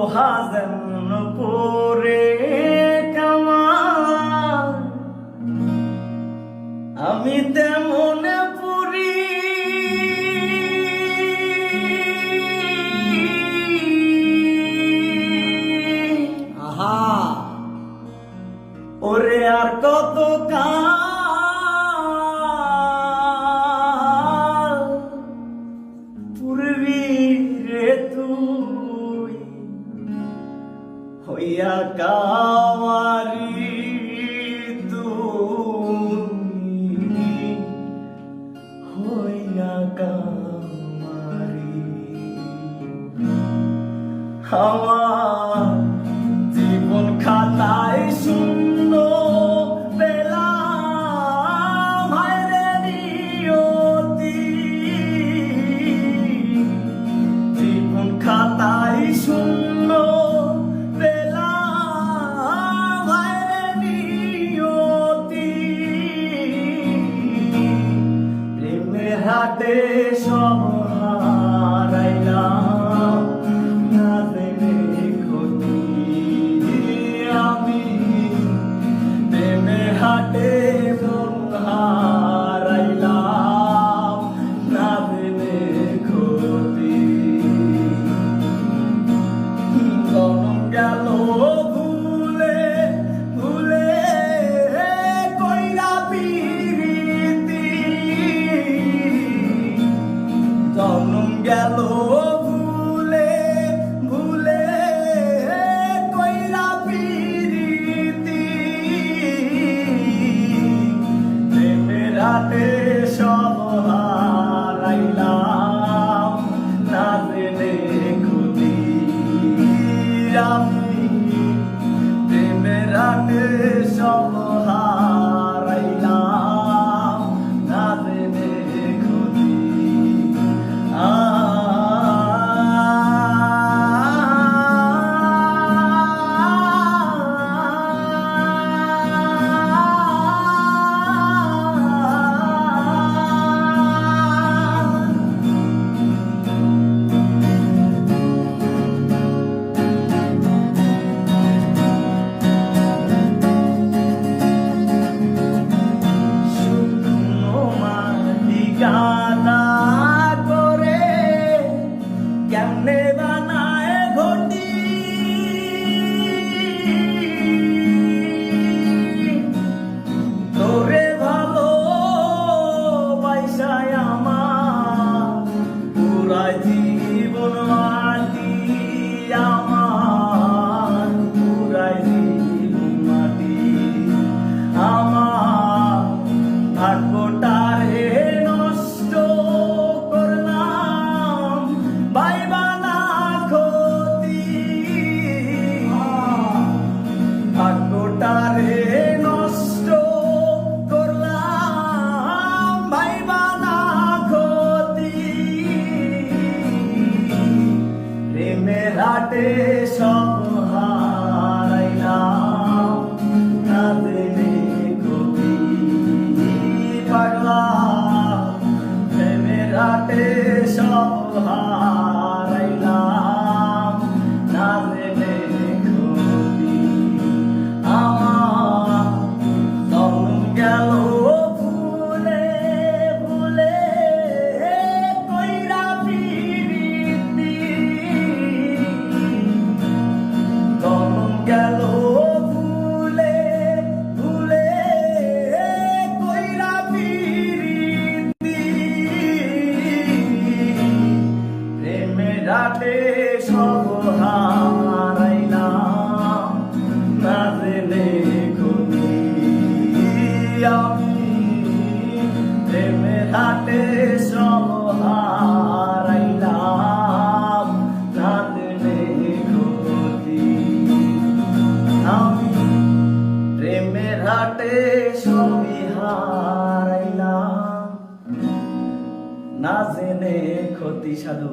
লোহা যেমন পরে কামার, আমি তেমন পুরি। আহা ওরে আর কত কাল পূর্বী রে তুই হইয়া কামারি, তুই হইয়া কামারি। আমার জীবন খাতায় শূন্য পেলাম হায়রে নিয়তি, জীবন খাতায় শূন্য পেলাম হায়রে নিয়তি। প্রেমের হাটে সব হারাইলাম, না জেনে ক্ষতি আমি। প্রেমের হাটে মন হারাইলাম, না জেনে ক্ষতি। জনম গেল ভুলে ভুলে কইরা পিরিতি, জনম গেল ভুলে ভুলে কইরা পিরিতি। প্রেমের হাটে সব হারাইলাম, না জেনে ক্ষতি আমি। প্রেমের হাটে সব হারাইলাম, না জেনে ক্ষতি। শুকনো মাটি গাদা করে কেমনে বানায় ঘটি, তোরে ভালো বাইসায় আমার পুরাই জীবন মাটি, আমার পুরাই জীবন মাটি। আমার ভাগ্যটারে নষ্ট করলাম, ভাইবা না ক্ষতি। ভাগ্যটারে নষ্ট করলাম, ভাইবা না ক্ষতি। প্রেমের হাটে সব হারাইলাম, না জেনে ক্ষতি। পাগলা প্রেমের হাটে সব হারাইলাম, না জেনে ক্ষতি। আমার জনম গেল ভুলে ভুলে কইরা পিরিতি, জনম গেল ভুলে ভুলে কইরা পিরিতি। প্রেমের হাটে সব হারাইলাম, না জেনে ক্ষতি আমি। প্রেমের হাটে সব হারাইলাম, না জেনে ক্ষতি আমি। প্রেমের হাটে সবই হারাইলাম, না জেনে ক্ষতি। সাধু।